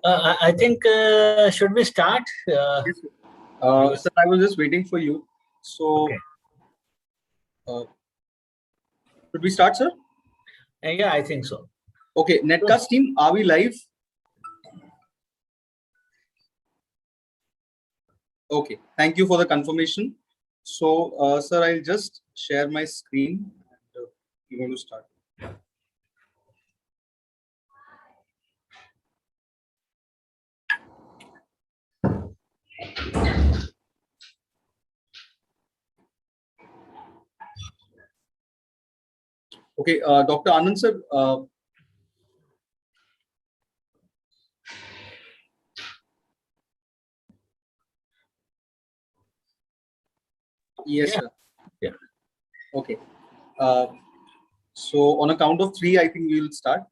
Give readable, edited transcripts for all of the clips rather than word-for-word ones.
I think, should we start? Yes, sir, I was just waiting for you. So, Okay. Should we start, sir? Yeah, I think so. Okay, Netcast team, are we live? Okay, thank you for the confirmation. So, sir, I'll just share my screen. And, we're going to start. Okay, Dr. Anand, sir. Yes, Yeah. sir. Yeah. Okay. So, on a count of three, I think we will start.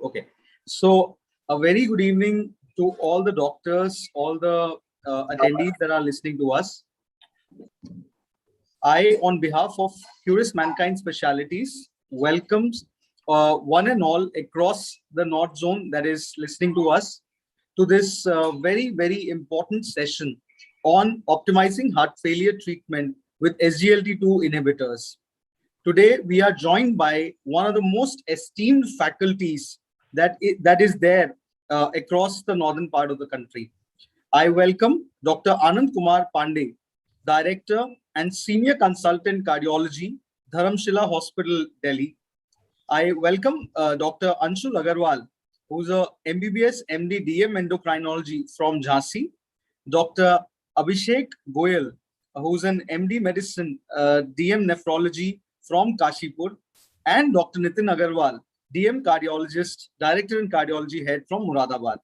Okay. So, a very good evening to all the doctors, all the attendees that are listening to us. I, on behalf of Curious Mankind Specialities, welcomes one and all across the North Zone that is listening to us to this very, very important session on optimizing heart failure treatment with SGLT2 inhibitors. Today, we are joined by one of the most esteemed faculties that is there across the northern part of the country. I welcome Dr. Anand Kumar Pandey, Director and Senior Consultant Cardiology, Dharamshila Hospital, Delhi. I welcome Dr. Anshul Agarwal, who's a MBBS MD DM Endocrinology from Jhansi, Dr. Abhishek Goyal, who's an MD Medicine DM Nephrology from Kashipur, and Dr. Nitin Agarwal, DM Cardiologist, Director in Cardiology Head from Muradabad.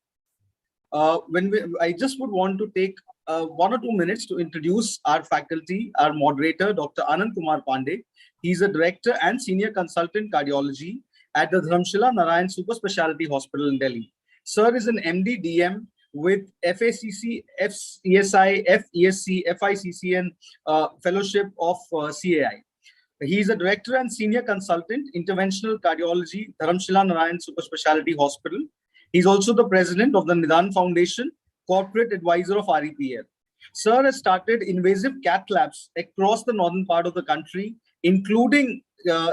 I just would want to take 1 or 2 minutes to introduce our faculty, our moderator, Dr. Anand Kumar Pandey. He's a director and senior consultant cardiology at the Dharamshila Narayan Super Speciality Hospital in Delhi. Sir is an MD DM with FACC, FESI, FESC, FICC, and fellowship of CAI. He is a director and senior consultant, interventional cardiology, Dharamshila Narayan Super Speciality Hospital. He's also the president of the Nidan Foundation, corporate advisor of REPL. Sir has started invasive cath labs across the northern part of the country, including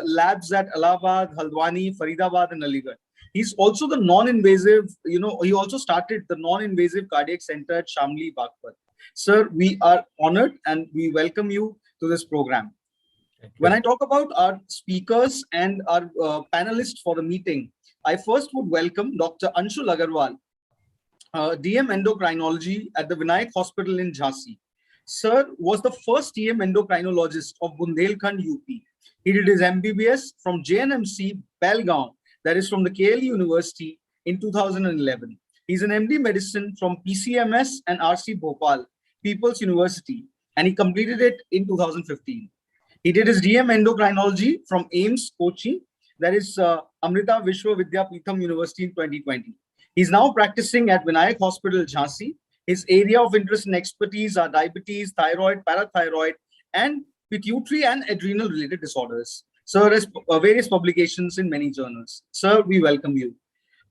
labs at Allahabad, Haldwani, Faridabad, and Aligarh. He's also the non-invasive, he also started the non-invasive cardiac center at Shamli, Bagpat. Sir, we are honored and we welcome you to this program. When I talk about our speakers and our panelists for the meeting, I first would welcome Dr. Anshul Agarwal, DM Endocrinology at the Vinayak Hospital in Jhansi. Sir was the first DM endocrinologist of Bundelkhand, UP. He did his MBBS from JNMC, Belgaum, that is from the KL University in 2011. He's an MD Medicine from PCMS and RC Bhopal, People's University, and he completed it in 2015. He did his DM endocrinology from AIMS, Kochi, that is Amrita Vishwa Vidya Peetham University in 2020. He's now practicing at Vinayak Hospital, Jhansi. His area of interest and expertise are diabetes, thyroid, parathyroid, and pituitary and adrenal related disorders. Sir has various publications in many journals. Sir, we welcome you.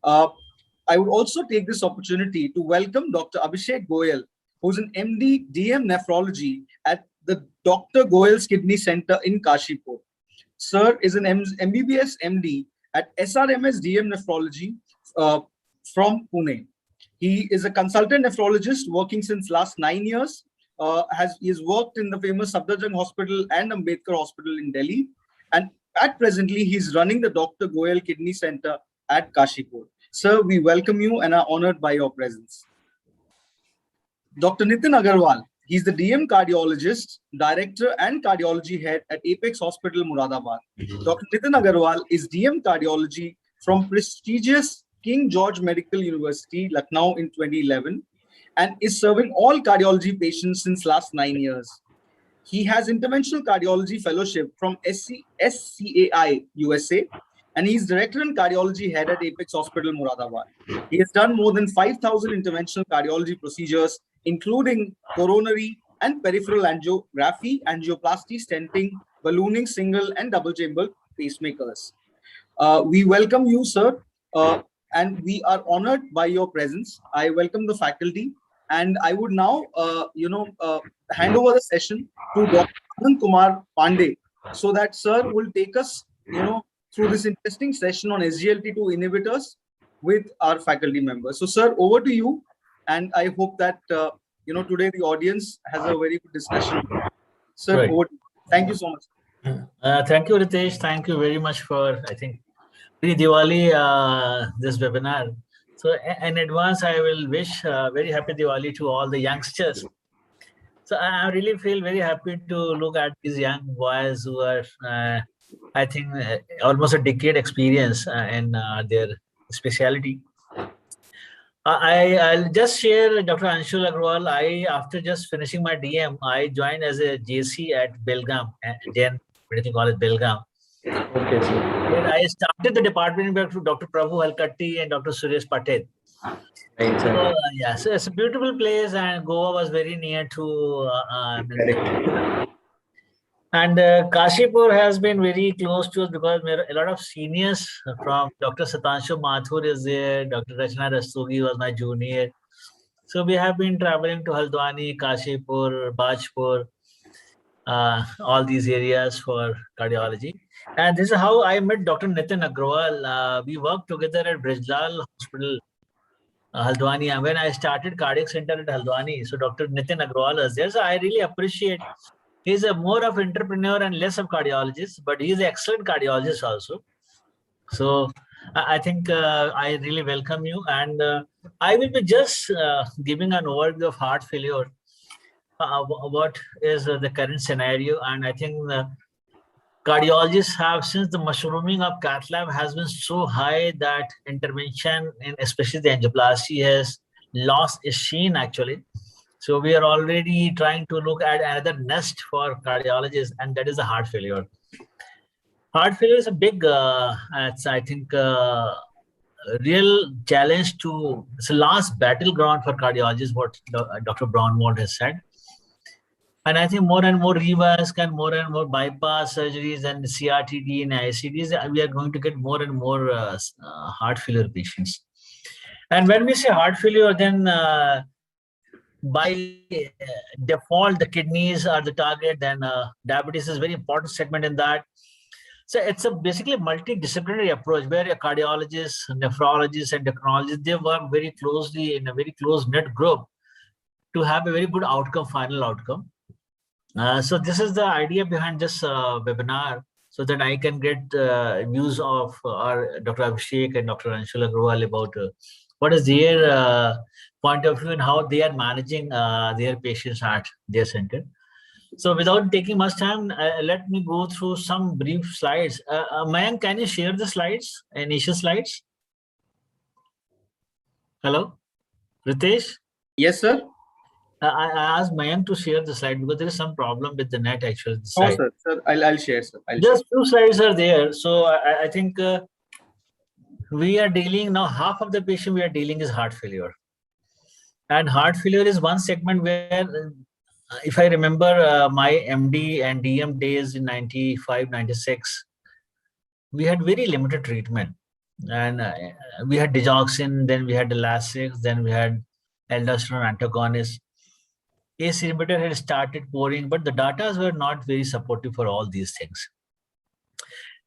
I would also take this opportunity to welcome Dr. Abhishek Goyal, who's an MD DM nephrology at the Dr. Goyal's Kidney Center in Kashipur. Sir is an MBBS MD at SRMS DM Nephrology from Pune. He is a consultant nephrologist working since last 9 years. He has worked in the famous Safdarjung Hospital and Ambedkar Hospital in Delhi. And at presently, he's running the Dr. Goyal Kidney Center at Kashipur. Sir, we welcome you and are honored by your presence. Dr. Nitin Agarwal, he's the DM cardiologist, director and cardiology head at Apex Hospital, Muradabad. Dr. Nitin Agarwal is DM cardiology from prestigious King George Medical University, Lucknow in 2011, and is serving all cardiology patients since last 9 years. He has interventional cardiology fellowship from SCAI, USA, and he's director and cardiology head at Apex Hospital, Muradabad. He has done more than 5,000 interventional cardiology procedures, including coronary and peripheral angiography, angioplasty, stenting, ballooning, single and double chamber pacemakers. We welcome you, sir. and we are honored by your presence. I welcome the faculty, and I would now, hand over the session to Dr. Anand Kumar Pandey, so that sir will take us, through this interesting session on SGLT2 inhibitors with our faculty members. So, sir, over to you, and I hope that today the audience has a very good discussion. Sir, Right. over to you. Thank you so much. Thank you, Ritesh. Thank you very much for, I think, pre-Diwali, this webinar. So in advance, I will wish very happy Diwali to all the youngsters. So I really feel very happy to look at these young boys who are, I think, almost a decade experience in their specialty. I'll just share Dr. Anshul Agrawal. After just finishing my DM, I joined as a JC at Belgaum, Jain Medical College, Belgaum. Okay, sir. Where I started the department with Dr. Prabhu Halkatti and Dr. Suresh Patel. Right, sir. So, yeah, so it's a beautiful place, and Goa was very near to. Correct. And Kashipur has been very close to us because a lot of seniors from Dr. Satanshu Mathur is there. Dr. Rachna Rastogi was my junior. So we have been traveling to Haldwani, Kashipur, Bajpur, all these areas for cardiology. And this is how I met Dr. Nitin Agrawal. We worked together at Brijlal Hospital, Haldwani. And when I started cardiac center at Haldwani, so Dr. Nitin Agrawal was there. So I really appreciate. He's a more of entrepreneur and less of cardiologist, but he's an excellent cardiologist also. So I think I really welcome you, and I will be just giving an overview of heart failure. What is the current scenario? And I think cardiologists have, since the mushrooming of cath lab has been so high, that intervention in especially the angioplasty has lost its sheen actually. So we are already trying to look at another nest for cardiologists, and that is the heart failure. Heart failure is a big, I think, real challenge to, it's a last battleground for cardiologists, what Dr. Braunwald has said. And I think more and more revasc and more bypass surgeries and CRTD and ICDs, we are going to get more and more heart failure patients. And when we say heart failure, then by default, the kidneys are the target, then diabetes is a very important segment in that. So it's a basically multidisciplinary approach where a cardiologist, nephrologist, and endocrinologist, they work very closely in a very close-knit group to have a very good outcome, final outcome. So this is the idea behind this webinar, so that I can get views of our Dr. Abhishek and Dr. Anshul Agrawal about what is their point of view and how they are managing their patients at their center. So without taking much time, let me go through some brief slides. Mayank, can you share the slides, initial slides? Hello, Ritesh? Yes, sir. I asked Mayank to share the slide because there is some problem with the net actually. Oh, sir. I'll share, sir. Just two slides are there. So I think we are dealing now, half of the patient we are dealing is heart failure. And heart failure is one segment where, if I remember my MD and DM days in 95, 96, we had very limited treatment. And we had digoxin, then we had the Lasix, then we had aldosterone antagonists. ACE inhibitor had started pouring, but the data were not very supportive for all these things.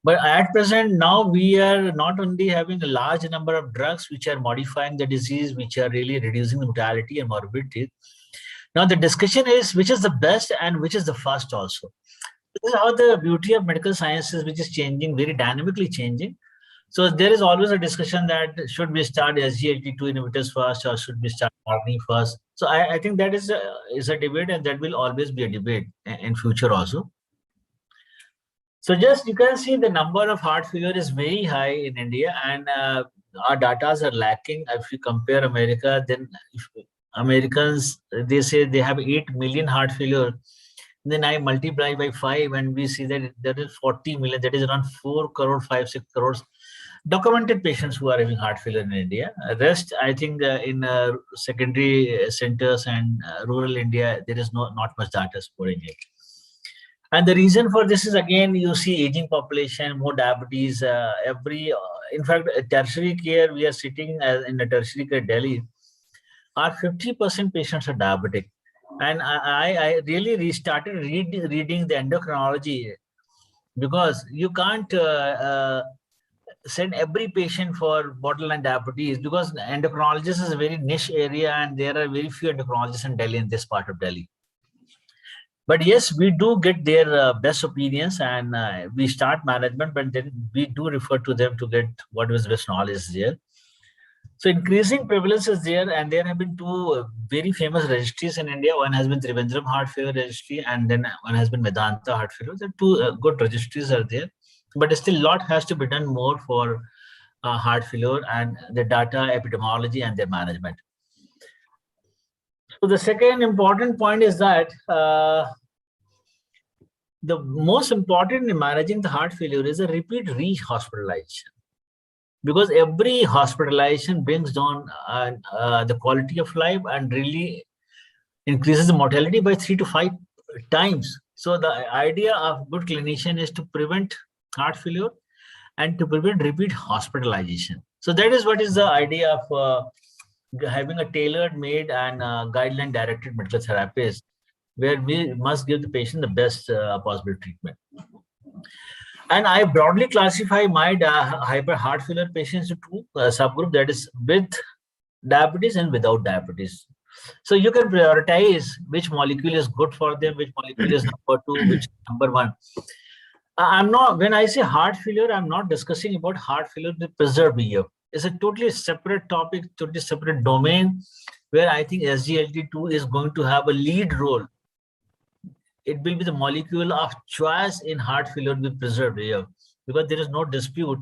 But at present, now we are not only having a large number of drugs which are modifying the disease, which are really reducing the mortality and morbidity. Now the discussion is which is the best and which is the first also. This is how the beauty of medical sciences, which is changing, very dynamically changing. So there is always a discussion that should we start SGLT2 inhibitors first or should we start ARNI first? So I think that is a debate, and that will always be a debate in future also. So just you can see the number of heart failure is very high in India, and our data are lacking. If you compare America, then if Americans, they say they have 8 million heart failure. Then I multiply by 5 and we see that there is 40 million, that is around 4 crore, 5-6 crores documented patients who are having heart failure in India. Rest, I think in secondary centers and rural India, there is not much data supporting it. And the reason for this is, again, you see aging population, more diabetes. Every in fact, tertiary care, we are sitting in a tertiary care Delhi, our 50% patients are diabetic. And I really restarted reading the endocrinology, because you can't send every patient for borderline diabetes, because endocrinologist is a very niche area and there are very few endocrinologists in Delhi, in this part of Delhi. But yes, we do get their best opinions, and we start management, but then we do refer to them to get what was best knowledge there. So increasing prevalence is there, and there have been two very famous registries in India. One has been Trivandrum Heart Failure Registry, and then one has been Vedanta Heart Failure. The two good registries are there, but still a lot has to be done more for heart failure and the data epidemiology and their management. So the second important point is that the most important in managing the heart failure is a repeat re-hospitalization, because every hospitalization brings down the quality of life and really increases the mortality by 3 to 5 times. So the idea of good clinician is to prevent heart failure and to prevent repeat hospitalization. So that is what is the idea of having a tailored made and guideline directed medical therapist, where we must give the patient the best possible treatment. And I broadly classify my hyper heart failure patients into two subgroup, that is with diabetes and without diabetes. So you can prioritize which molecule is good for them, which molecule is number two, which is number one. I'm not, when I say heart failure, I'm not discussing about heart failure with preserved EF. It's a totally separate topic, totally separate domain, where I think SGLT2 is going to have a lead role. It will be the molecule of choice in heart failure with preserved EF, because there is no dispute.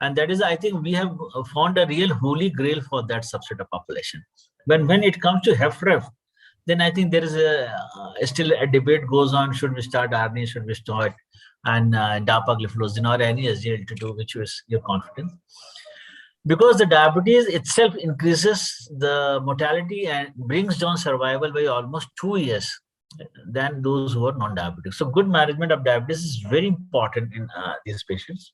And that is, I think we have found a real holy grail for that subset of population. When it comes to HFrEF, then I think there is still a debate goes on, should we start ARNI, should we start and dapagliflozin or any SGLT2, which is your confidence. Because the diabetes itself increases the mortality and brings down survival by almost 2 years than those who are non-diabetic. So good management of diabetes is very important in these patients.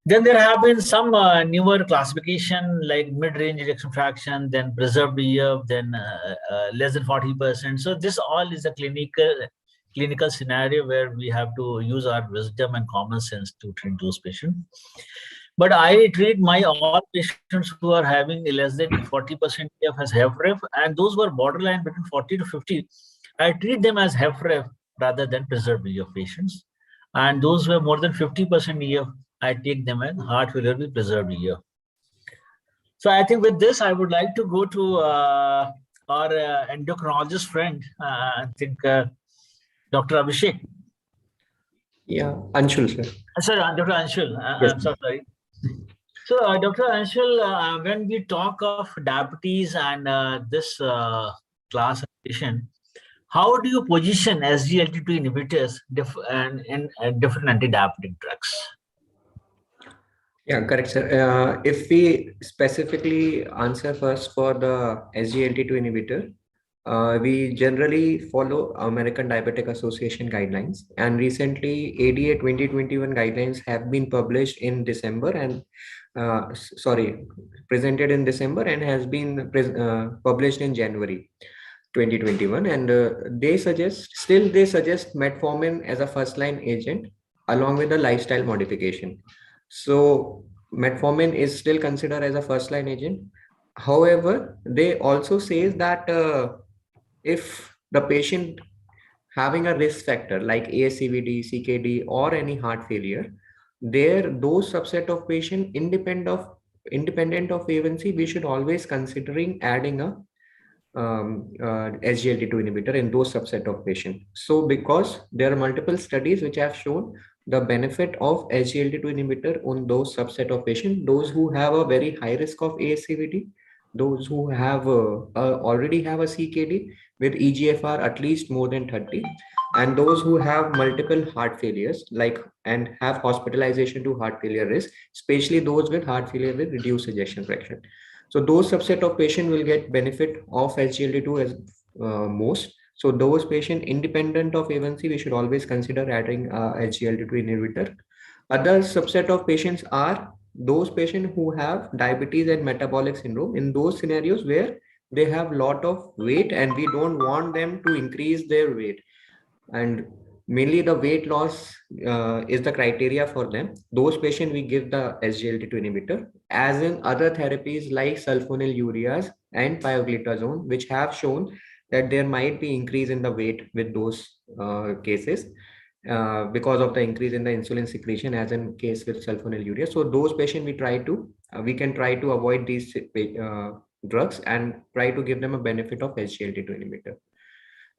Then there have been some newer classification like mid-range ejection fraction, then preserved EF, then less than 40%. So this all is a clinical scenario where we have to use our wisdom and common sense to treat those patients. But I treat my all patients who are having less than 40% EF as HFrEF, and those who are borderline between 40 to 50, I treat them as HFrEF rather than preserved EF patients. And those who have more than 50% EF, I take them as heart failure with preserved EF. So I think with this, I would like to go to our endocrinologist friend, I think Dr. Abhishek. Yeah, Anshul, sir. Sorry, Dr. Anshul. Yes. I'm so sorry. So, Dr. Anshul, when we talk of diabetes and this classification, how do you position SGLT2 inhibitors and different anti-diabetic drugs? Yeah, correct, sir. If we specifically answer first for the SGLT2 inhibitor, we generally follow American Diabetic Association guidelines, and recently ADA 2021 guidelines have been published in December and presented in December and has been published in January 2021, and they suggest metformin as a first line agent along with a lifestyle modification. So metformin is still considered as a first line agent. However, they also says that if the patient having a risk factor like ASCVD, CKD, or any heart failure, those subset of patient independent of A1C, we should always considering adding a SGLT2 inhibitor in those subset of patient. So because there are multiple studies which have shown the benefit of SGLT2 inhibitor on those subset of patient, those who have a very high risk of ASCVD, those who have already have a CKD with EGFR at least more than 30, and those who have multiple heart failures and have hospitalization to heart failure risk, especially those with heart failure with reduced ejection fraction. So those subset of patient will get benefit of SGLT2 as most. So those patient independent of A1C, we should always consider adding SGLT2 inhibitor Other subset of patients are those patients who have diabetes and metabolic syndrome. In those scenarios where they have lot of weight and we don't want them to increase their weight, and mainly the weight loss is the criteria for them, those patients we give the SGLT2 inhibitor, as in other therapies like sulfonylureas and pioglitazone, which have shown that there might be increase in the weight with those cases because of the increase in the insulin secretion, as in case with sulfonylurea. So those patients we can try to avoid these drugs and try to give them a benefit of SGLT2 inhibitor.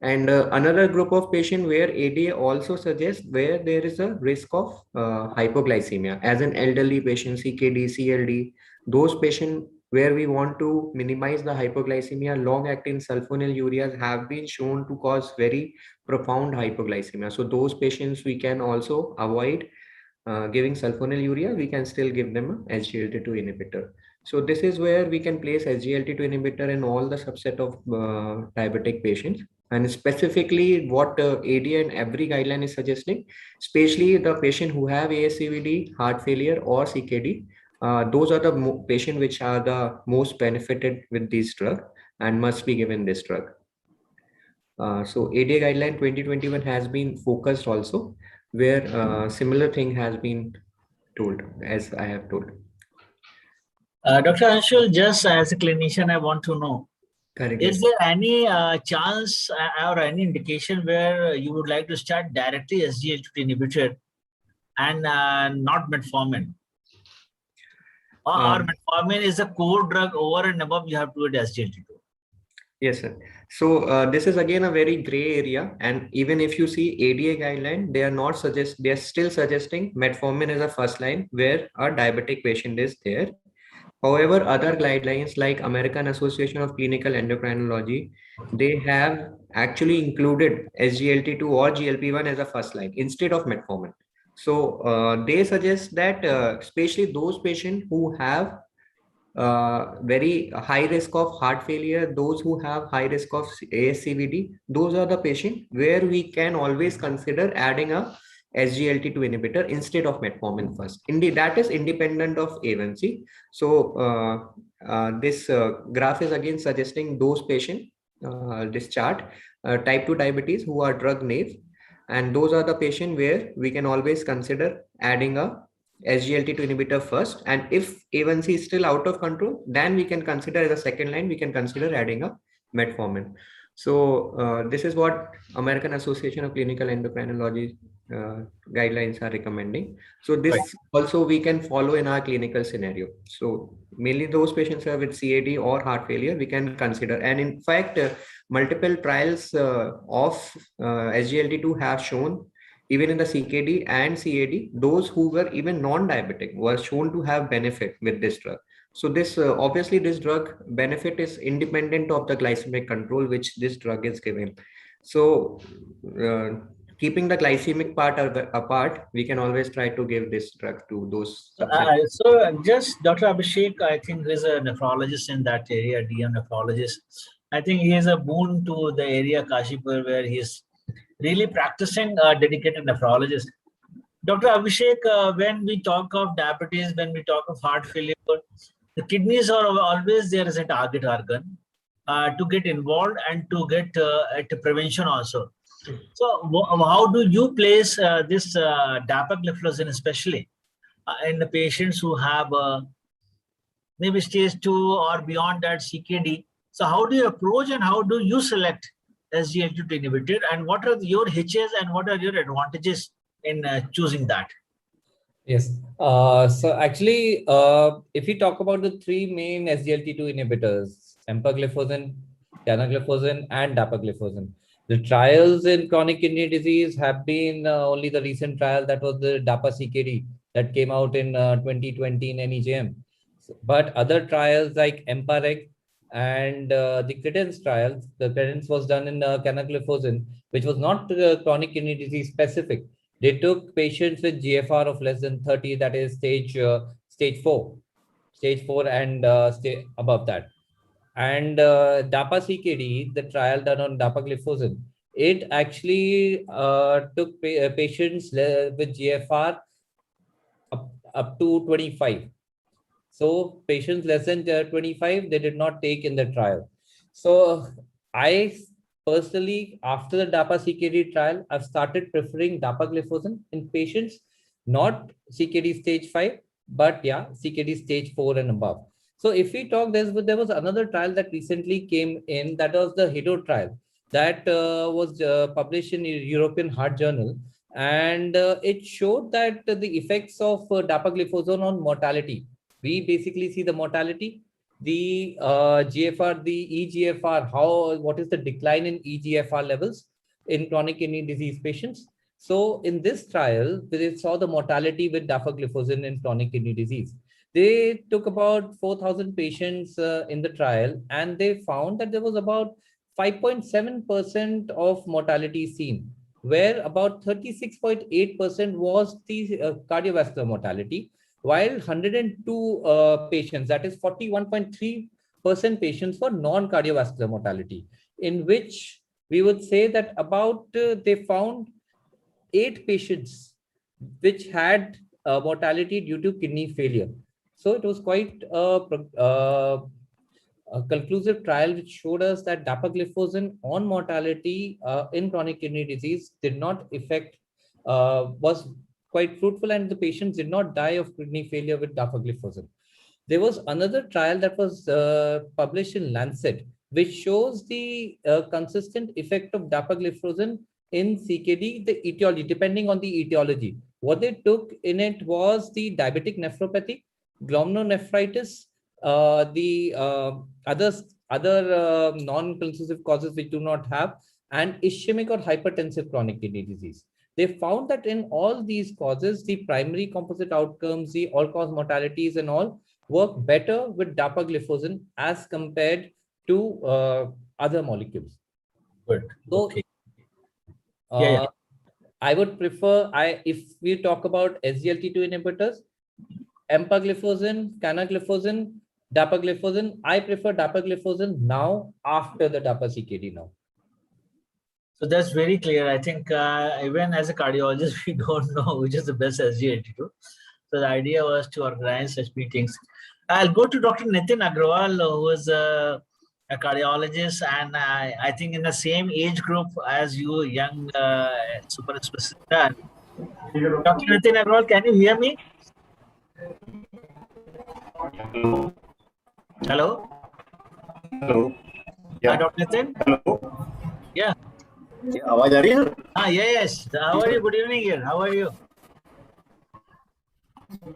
And another group of patient where ADA also suggests where there is a risk of hypoglycemia, as an elderly patient, CKD, CLD, those patients where we want to minimize the hypoglycemia, long-acting sulfonylureas have been shown to cause very profound hypoglycemia. So those patients we can also avoid giving sulfonylurea, we can still give them a SGLT2 inhibitor. So this is where we can place SGLT2 inhibitor in all the subset of diabetic patients. And specifically what AD and every guideline is suggesting, especially the patient who have ASCVD, heart failure or CKD, those are the patients which are the most benefited with this drug and must be given this drug. So ADA guideline 2021 has been focused also, where similar thing has been told, as I have told. Dr. Anshul, just as a clinician, I want to know, Correct. is there any chance or any indication where you would like to start directly SGLT2 inhibitor and not metformin? Or metformin is a core drug, over and above you have to do SGLT2? Yes, sir. So this is again a very gray area, and even if you see ADA guideline, they are still suggesting metformin as a first line where a diabetic patient is there. However, other guidelines like American Association of Clinical Endocrinology, they have actually included SGLT2 or GLP-1 as a first line instead of metformin. So they suggest that especially those patients who have very high risk of heart failure, those who have high risk of ASCVD, those are the patients where we can always consider adding a SGLT2 inhibitor instead of metformin first. Indeed, that is independent of A1C. So this graph is again suggesting those patients, this chart, type 2 diabetes who are drug naive, and those are the patients where we can always consider adding a SGLT2 inhibitor first, and if A1C is still out of control, then we can consider as a second line, we can consider adding a metformin. So this is what American Association of Clinical Endocrinology guidelines are recommending. So this also we can follow in our clinical scenario. So mainly those patients who are with CAD or heart failure, we can consider. And in fact, multiple trials of SGLT2 have shown, even in the CKD and CAD, those who were even non-diabetic were shown to have benefit with this drug. So this obviously this drug benefit is independent of the glycemic control which this drug is given. So keeping the glycemic part apart, we can always try to give this drug to those. So just Dr. Abhishek, I think there's a nephrologist in that area, DM nephrologist. I think he is a boon to the area Kashipur, where he's really practicing a dedicated nephrologist. Dr. Abhishek, when we talk of diabetes, when we talk of heart failure, the kidneys are always there as a target organ to get involved and to get at prevention also. So how do you place this dapagliflozin, especially in the patients who have maybe stage 2 or beyond that CKD? So how do you approach and how do you select SGLT2 inhibitor, and what are your hitches and what are your advantages in choosing that? Yes. So actually, if we talk about the three main SGLT2 inhibitors, empagliflozin, canagliflozin, and dapagliflozin, the trials in chronic kidney disease have been only the recent trial, that was the DAPA-CKD that came out in 2020 in NEJM. But other trials like EMPA-REG and the CREDENCE trials, the CREDENCE was done in canagliflozin, which was not chronic kidney disease specific. They took patients with GFR of less than 30, that is stage 4 and above that. And DAPA-CKD, the trial done on dapagliflozin, it actually took patients with GFR up to 25. So patients less than 25, they did not take in the trial. So I personally, after the DAPA-CKD trial, I've started preferring dapagliflozin in patients, not CKD stage 5, but yeah, CKD stage 4 and above. So if we talk, there was another trial that recently came in, that was the HIDO trial that was published in European Heart Journal. And it showed that the effects of dapagliflozin on mortality, we basically see the mortality, the GFR, the EGFR, what is the decline in EGFR levels in chronic kidney disease patients. So in this trial, they saw the mortality with dapagliflozin in chronic kidney disease. They took about 4,000 patients in the trial, and they found that there was about 5.7% of mortality seen, where about 36.8% was the cardiovascular mortality, while 102 patients, that is 41.3% patients for non-cardiovascular mortality, in which we would say that about they found 8 patients which had mortality due to kidney failure. So it was quite a conclusive trial which showed us that dapagliflozin on mortality in chronic kidney disease did not affect, was quite fruitful, and the patients did not die of kidney failure with dapagliflozin. There was another trial that was published in Lancet, which shows the consistent effect of dapagliflozin in CKD, the etiology, depending on the etiology. What they took in it was the diabetic nephropathy, glomerulonephritis, the other non-conclusive causes which do not have, and ischemic or hypertensive chronic kidney disease. They found that in all these causes, the primary composite outcomes, the all-cause mortalities and all, work better with dapagliflozin as compared to other molecules. Good. So, Okay. Yeah. I would prefer, if we talk about SGLT2 inhibitors, empagliflozin, canagliflozin, dapagliflozin, I prefer dapagliflozin now after the DAPA-CKD now. So that's very clear. I think even as a cardiologist, we don't know which is the best SGLT2. So the idea was to organize such meetings. I'll go to Dr. Nitin Agrawal, who is a cardiologist, and I think in the same age group as you, young super specialist. Dr. Nitin Agrawal, can you hear me? Hello? Hello Dr. Nitin? Hello Yeah. आवाज आ रही है Yes. How are you? Good evening here. How are you?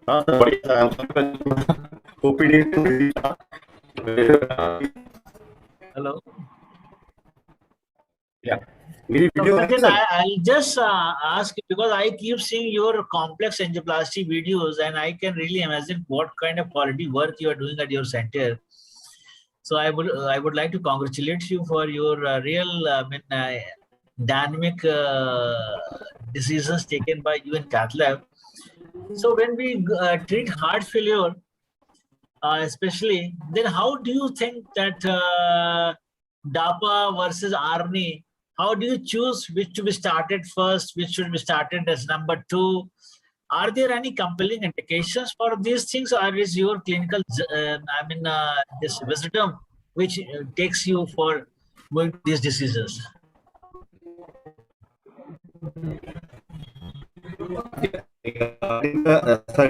हाँ sir बढ़िया OPD Hello. या मेरी So, video Nitin, I'll just ask you, because I keep seeing your complex angioplasty videos, and I can really imagine what kind of quality work you are doing at your center. So I would like to congratulate you for your real dynamic decisions taken by you in cath lab. So when we treat heart failure, especially, then how do you think that DAPA versus ARNI, how do you choose which to be started first, which should be started as number 2? Are there any compelling indications for these things, or is your clinical, this wisdom which takes you for going to these decisions? Sir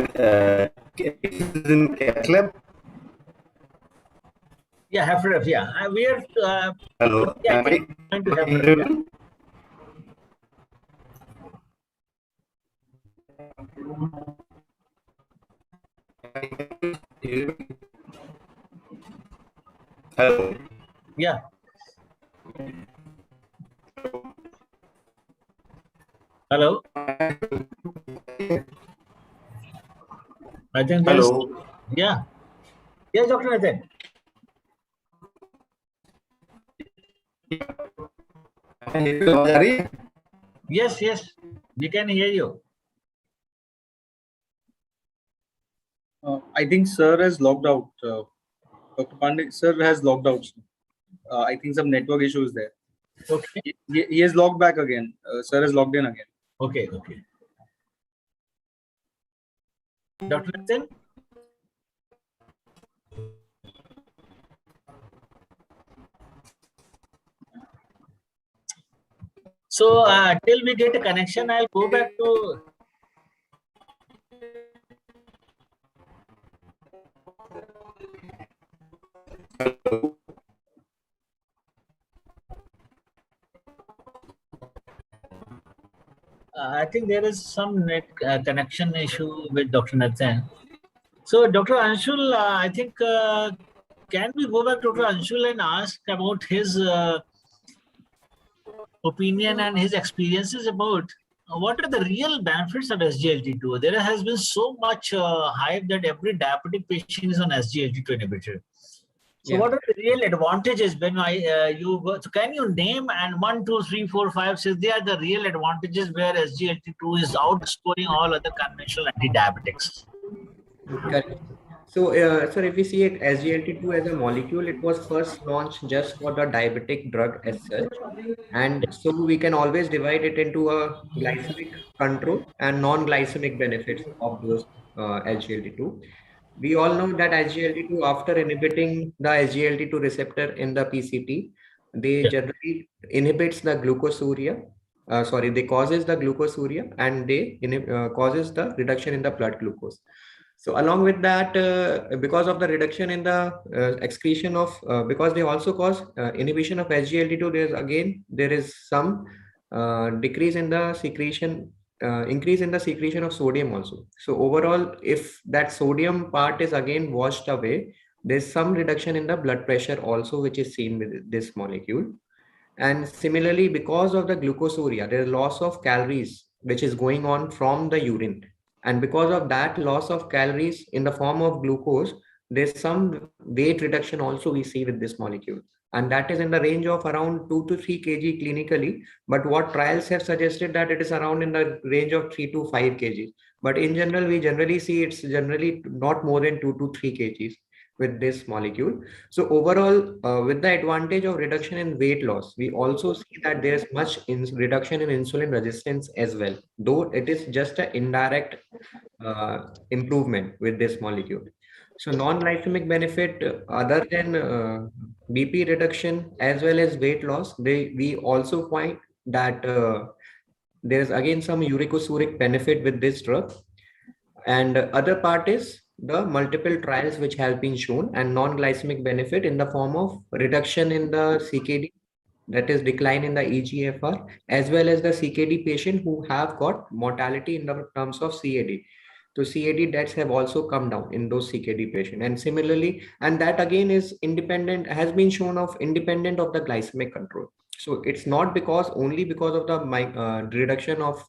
in cath lab Yeah, HFrEF, yeah. We are hello yeah, am I going to HFrEF. hello Yeah. Hello. I think there's, hello yeah. Yes, Dr. Nathan. आवाज आ रही है Yes, we can hear you. I think sir has logged out. Dr. Pandey, sir has logged out. I think some network issues there. Okay. He has logged back again. Sir has logged in again. Okay. Dr. Nathan? So till we get a connection, I'll go back to. I think there is some net connection issue with Dr. Nathan. So Dr. Anshul, I think can we go back to Dr. Anshul and ask about his opinion and his experiences about what are the real benefits of SGLT2? There has been so much hype that every diabetic patient is on SGLT2 inhibitor. So Yeah. what are the real advantages when you go? So can you name and 1, 2, 3, 4, 5, 6? They are the real advantages where SGLT2 is outscoring all other conventional anti-diabetics. Correct. So, sir, if we see it SGLT2 as a molecule, it was first launched just for the diabetic drug as such. And so we can always divide it into a glycemic control and non-glycemic benefits of those SGLT2. We all know that SGLT2, after inhibiting the SGLT2 receptor in the PCT, they generally inhibits the glucosuria. They causes the glucosuria and they causes the reduction in the blood glucose. So along with that, because of the reduction in the excretion of, because they also cause inhibition of SGLT2, there is some decrease in the secretion, increase in the secretion of sodium also. So overall, if that sodium part is again washed away, there's some reduction in the blood pressure also, which is seen with this molecule. And similarly, because of the glucosuria, there is loss of calories, which is going on from the urine. And because of that loss of calories in the form of glucose, there's some weight reduction also we see with this molecule. And that is in the range of around 2 to 3 kg clinically. But what trials have suggested that it is around in the range of 3 to 5 kg. But in general, we generally see it's generally not more than 2 to 3 kgs with this molecule. So overall, with the advantage of reduction in weight loss, we also see that there's much reduction in insulin resistance as well, though it is just an indirect improvement with this molecule. So non-glycemic benefit, other than BP reduction as well as weight loss, we also find that there's again some uricosuric benefit with this drug. And other part is the multiple trials which have been shown and non-glycemic benefit in the form of reduction in the CKD, that is decline in the EGFR, as well as the CKD patient who have got mortality in the terms of CAD. So CAD deaths have also come down in those CKD patients. And similarly, and that again is independent, has been shown of independent of the glycemic control. So it's not only because of the reduction of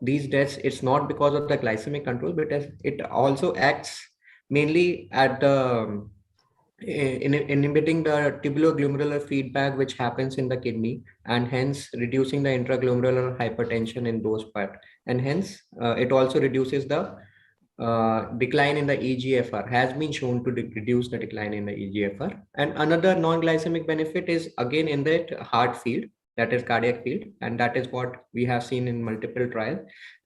these deaths, it's not because of the glycemic control, but it also acts mainly at the in inhibiting the tubuloglomerular feedback which happens in the kidney, and hence reducing the intraglomerular hypertension in those parts. And hence it also reduces the decline in the EGFR, has been shown to reduce the decline in the EGFR. And another non-glycemic benefit is again in that heart field, that is cardiac field, and that is what we have seen in multiple trials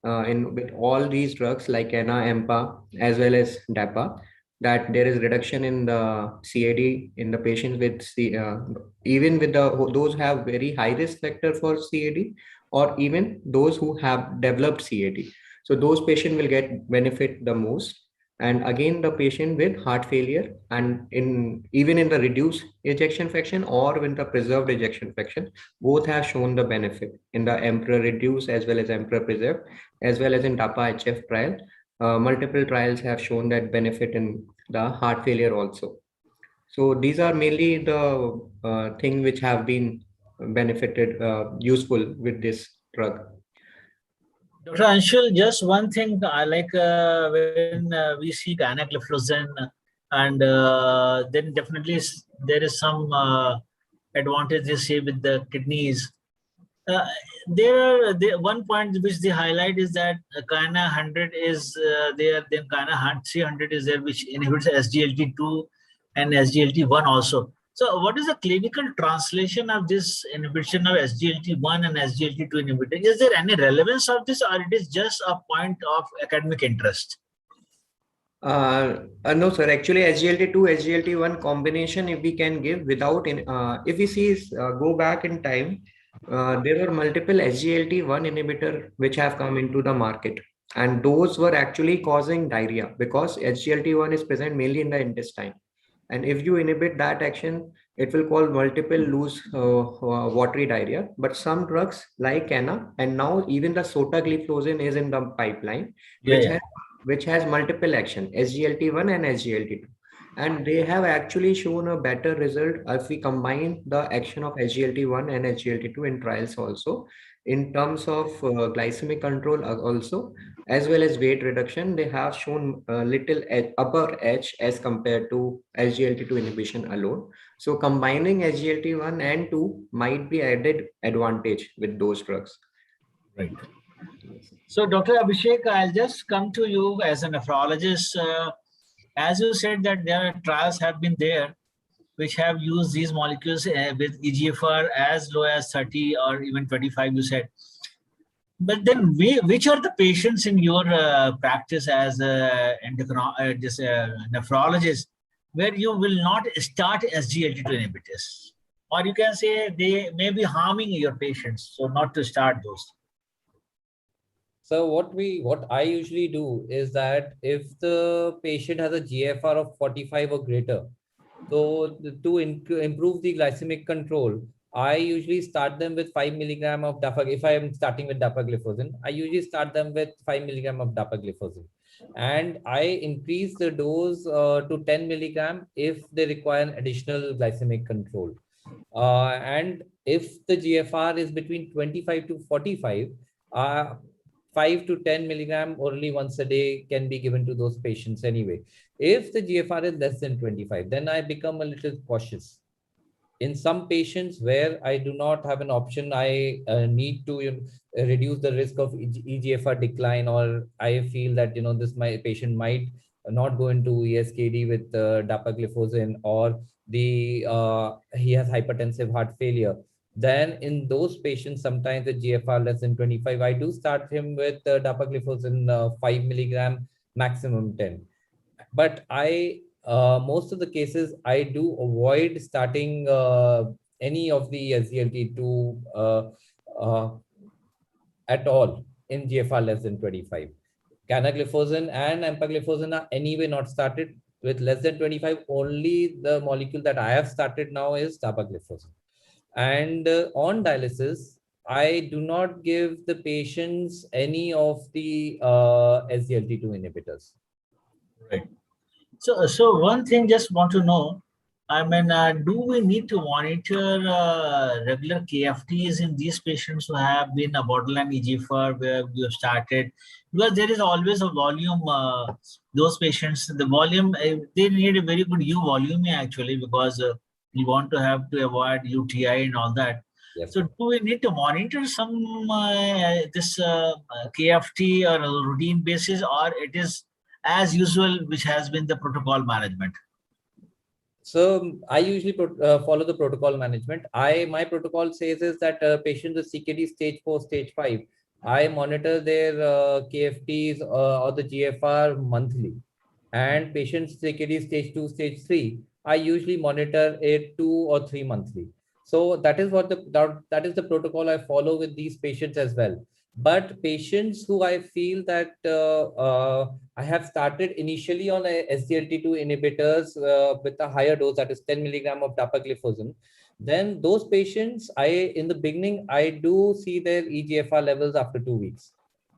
with all these drugs like ENA, EMPA, as well as DAPA, that there is reduction in the CAD in the patients with even with those who have very high risk factor for CAD, or even those who have developed CAD. So those patients will get benefit the most. And again, the patient with heart failure and even in the reduced ejection fraction or with the preserved ejection fraction, both have shown the benefit in the Emperor reduced as well as Emperor preserved, as well as in DAPA HF trial. Multiple trials have shown that benefit in the heart failure also. So these are mainly the thing which have been benefited, useful with this drug. Dr. Anshul, just one thing, I like when we see ganagliflozin, and then definitely there is some advantage they say with the kidneys. One point which they highlight is that Kana 100 is there, then Kana 300 is there, which inhibits SGLT2 and SGLT1 also. So what is the clinical translation of this inhibition of SGLT1 and SGLT2 inhibitor? Is there any relevance of this, or it is just a point of academic interest? No, sir. Actually, SGLT2, SGLT1 combination, if we can give without if we see go back in time, there were multiple SGLT1 inhibitor which have come into the market, and those were actually causing diarrhea because SGLT1 is present mainly in the intestine, and if you inhibit that action, it will cause multiple loose watery diarrhea. But some drugs like Cana and now even the sotagliflozin is in the pipeline, Yeah, which yeah. has multiple action, SGLT1 and SGLT2, and they have actually shown a better result if we combine the action of SGLT1 and SGLT2 in trials also, in terms of glycemic control also, as well as weight reduction. They have shown a little upper edge as compared to SGLT2 inhibition alone. So combining SGLT1 and 2 might be added advantage with those drugs. Right. So, Dr. Abhishek, I'll just come to you as a nephrologist. As you said that there are trials have been there which have used these molecules with EGFR as low as 30 or even 25, you said. But then which are the patients in your practice as a nephrologist where you will not start SGLT2 inhibitors? Or you can say they may be harming your patients, so not to start those. So what I usually do is that if the patient has a GFR of 45 or greater, so to improve the glycemic control, I usually start them with 5 milligram of dapagliflozin. If I am starting with dapagliflozin, I usually start them with 5 milligram of dapagliflozin, and I increase the dose to 10 milligram if they require an additional glycemic control. And if the GFR is between 25 to 45, 5 to 10 milligram orally once a day can be given to those patients anyway. If the GFR is less than 25, then I become a little cautious. In some patients where I do not have an option, I need to reduce the risk of EGFR decline, or I feel that this my patient might not go into ESKD with dapagliflozin, or he has hypertensive heart failure. Then in those patients, sometimes the GFR less than 25, I do start him with dapagliflozin 5 milligram, maximum 10. But most of the cases, I do avoid starting any of the SGLT2 at all in GFR less than 25. Canagliflozin and empagliflozin are anyway not started with less than 25. Only the molecule that I have started now is dapagliflozin. And on dialysis, I do not give the patients any of the SGLT2 inhibitors. Right. So one thing just want to know, I mean, do we need to monitor regular KFTs in these patients who have been a borderline EGFR where we have started? Because there is always a volume, those patients, the volume, they need a very good U volume actually, because we want to have to avoid UTI and all that. Yes. So do we need to monitor some this KFT on a routine basis, or it is as usual, which has been the protocol management? So I usually follow the protocol management. My protocol says is that patients with CKD stage 4, stage 5, I monitor their KFTs or the GFR monthly. And patients CKD stage 2, stage 3, I usually monitor it 2 or 3 monthly. So that is what that is the protocol I follow with these patients as well. But patients who I feel that I have started initially on a SGLT2 inhibitors with a higher dose, that is 10 milligram of dapagliflozin, then those patients, in the beginning, I do see their EGFR levels after 2 weeks.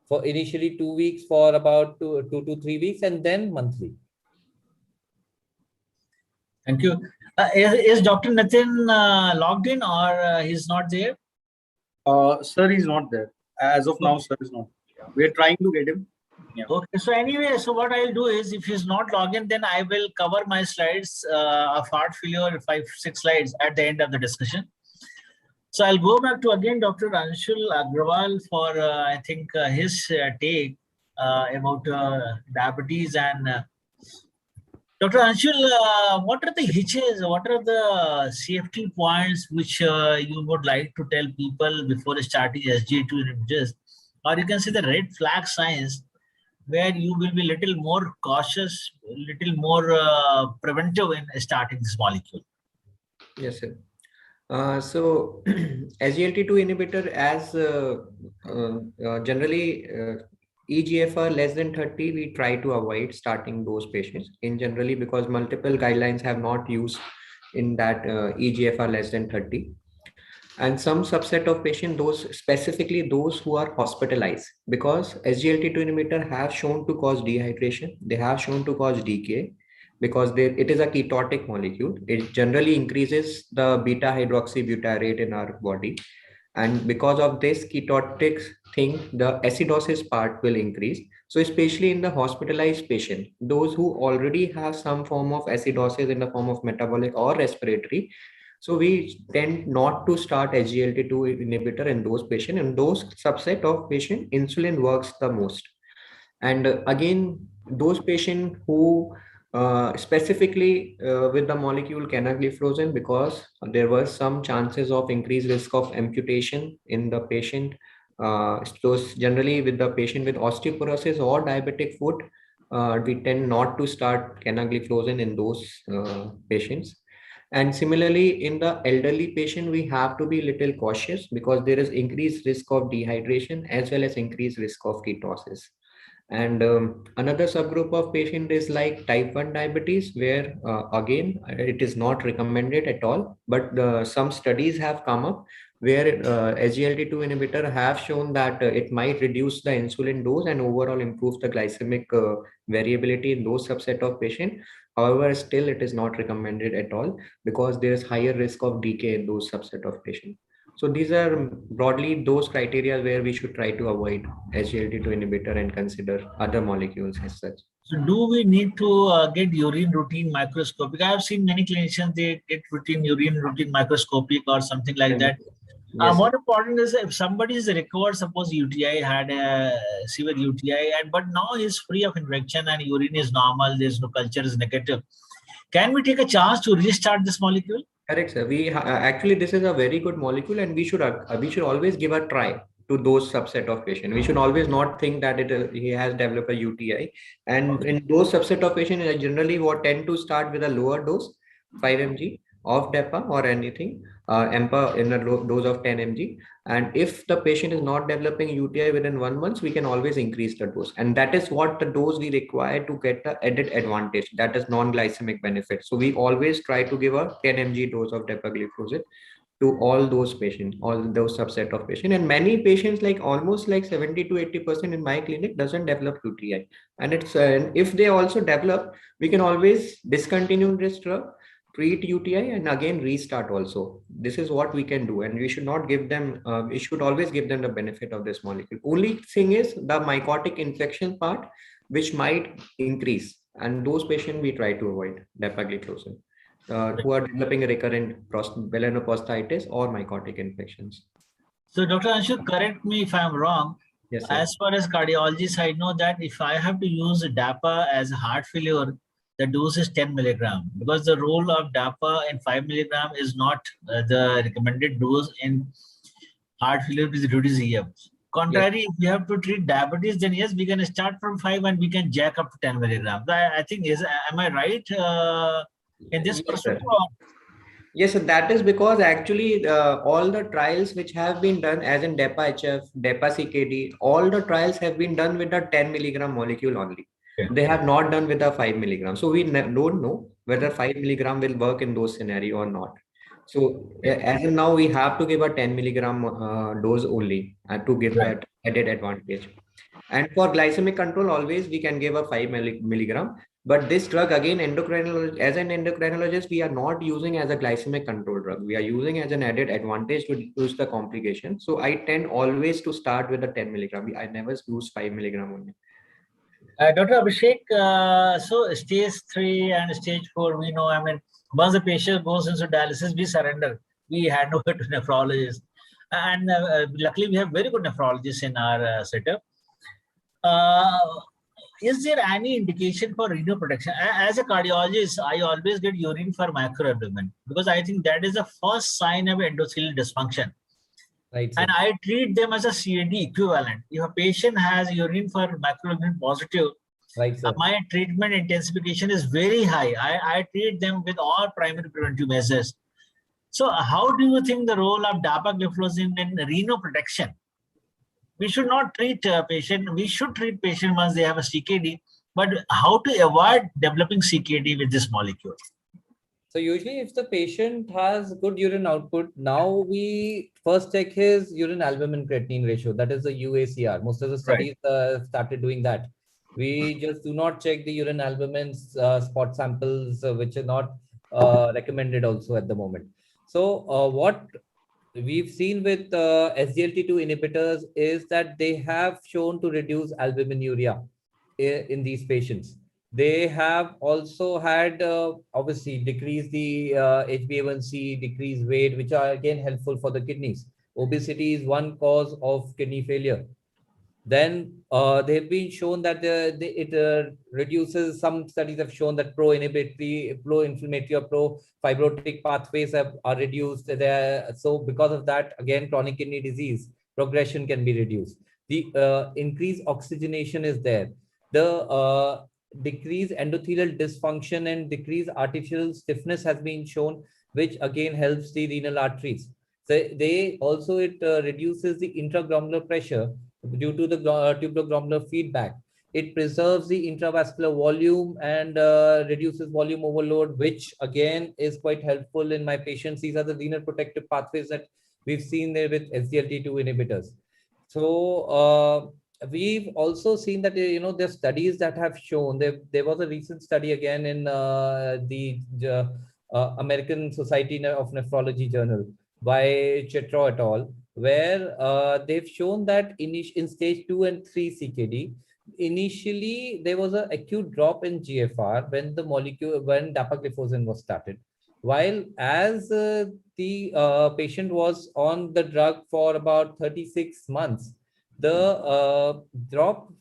For initially 2 weeks, for about 2 to 3 weeks, and then monthly. Thank you. Is Dr. Nitin logged in, or he's not there? Sir, he's not there. As of now, sir is not. We're trying to get him. Yeah. Okay, so anyway, so what I'll do is, if he's not logged in, then I will cover my slides of heart failure, 5-6 slides at the end of the discussion. So I'll go back to again Dr. Anshul Agrawal for I think his take about diabetes. And Dr. Anshul, what are the hitches? What are the safety points which you would like to tell people before starting SGLT2 inhibitors, or you can say the red flag signs where you will be little more cautious, little more preventive in starting this molecule. Yes, sir. So SGLT2 inhibitor as generally EGFR less than 30, we try to avoid starting those patients in generally because multiple guidelines have not used in that EGFR less than 30. And some subset of patients, those specifically those who are hospitalized, because SGLT2 inhibitor have shown to cause dehydration, they have shown to cause decay, because it is a ketotic molecule. It generally increases the beta hydroxybutyrate in our body, and because of this ketotic thing, the acidosis part will increase. So especially in the hospitalized patient, those who already have some form of acidosis in the form of metabolic or respiratory, so we tend not to start SGLT2 inhibitor in those patients. And those subset of patient, insulin works the most. And again, those patients who specifically with the molecule canagliflozin, because there were some chances of increased risk of amputation in the patient. Those generally with the patient with osteoporosis or diabetic foot, we tend not to start canagliflozin in those patients. And similarly, in the elderly patient, we have to be little cautious because there is increased risk of dehydration as well as increased risk of ketosis. And another subgroup of patient is like type 1 diabetes, where again, it is not recommended at all, but some studies have come up where SGLT2 inhibitor have shown that it might reduce the insulin dose and overall improve the glycemic variability in those subset of patient. However, still it is not recommended at all because there is higher risk of decay in those subset of patients. So these are broadly those criteria where we should try to avoid SGLT2 inhibitor and consider other molecules as such. So do we need to get urine routine microscopic? I have seen many clinicians, they get urine routine microscopic or something like that. Yes, What important is if somebody is recovered, suppose UTI, had a severe UTI, but now he's free of infection and urine is normal, there's no culture is negative. Can we take a chance to restart this molecule? correct, sir. Actually, this is a very good molecule, and we should always give a try to those subset of patient. We should always not think that he has developed a UTI. And in those subset of patient, generally what tend to start with a lower dose, 5 mg of DEPA or anything, EMPA in a low dose of 10 mg. And if the patient is not developing UTI within 1 month, we can always increase the dose. And that is what the dose we require to get the added advantage, that is non-glycemic benefit. So we always try to give a 10 mg dose of dapagliflozin to all those patients, all those subset of patients. And many patients, like almost like 70 to 80% in my clinic doesn't develop UTI. And it's if they also develop, we can always discontinue this drug, treat UTI, and again restart also. This is what we can do, and we should not give them, we should always give them the benefit of this molecule. Only thing is the mycotic infection part, which might increase, and those patients we try to avoid dapagliflozin, who are developing a recurrent melanocytitis or mycotic infections. So Dr. Anshu, correct me if I'm wrong. Yes, sir. As far as cardiologist, I know that if I have to use DAPA as a heart failure, the dose is 10 milligram, because the role of DAPA in 5 milligram is not the recommended dose in heart failure with reduced EF. Contrary, if we have to treat diabetes, then yes, we can start from 5 and we can jack up to 10 milligrams. I think, am I right in this Yes, perspective? Yes, so that is because actually all the trials which have been done, as in DEPA-HF, DEPA-CKD, all the trials have been done with the 10 milligram molecule only. Okay. They have not done with the 5 milligram. So we don't know whether 5 milligram will work in those scenario or not. So as in now, we have to give a 10 milligram dose only to give that added advantage. And for glycemic control, always we can give a 5 milligram. But this drug, again, as an endocrinologist, we are not using as a glycemic control drug. We are using as an added advantage to reduce the complication. So I tend always to start with the 10 milligram. I never use 5 milligram only. Dr. Abhishek, so stage 3 and stage 4, we know, I mean, once the patient goes into dialysis, we surrender. We hand over to nephrologists. And luckily, we have very good nephrologists in our setup. Is there any indication for renal protection? As a cardiologist, I always get urine for microabdomen because I think that is the first sign of endothelial dysfunction. Right, sir. And I treat them as a CAD equivalent. If a patient has urine for microglobulin positive, Right, sir. my treatment intensification is very high. I treat them with all primary preventive measures. So how do you think the role of dapagliflozin in renal protection? We should not treat a patient. We should treat patient once they have a CKD, but how to avoid developing CKD with this molecule? So usually if the patient has good urine output, now we first check his urine albumin creatinine ratio. That is the UACR. Most of the Right. studies started doing that. We just do not check the urine albumin spot samples, which are not recommended also at the moment. So what we've seen with SGLT2 inhibitors is that they have shown to reduce albuminuria in these patients. They have also had obviously decrease the HbA1c, decrease weight, which are again helpful for the kidneys. Obesity is one cause of kidney failure. Then they've been shown that it reduces. Some studies have shown that pro-inflammatory or pro-fibrotic pathways are reduced. So because of that, again, chronic kidney disease progression can be reduced. The increased oxygenation is there. The decreased endothelial dysfunction and decreased artificial stiffness has been shown, which again helps the renal arteries. So it reduces the intraglomerular pressure due to the tuberoglomerular feedback. It preserves the intravascular volume and reduces volume overload, which again is quite helpful in my patients. These are the renal protective pathways that we've seen there with SGLT2 inhibitors. So we've also seen that there's studies that have shown there was a recent study again in the American Society of Nephrology journal by Chetro et al., where they've shown that in stage 2 and 3 CKD, initially there was an acute drop in GFR when dapagliflozin was started. While as the patient was on the drug for about 36 months, the drop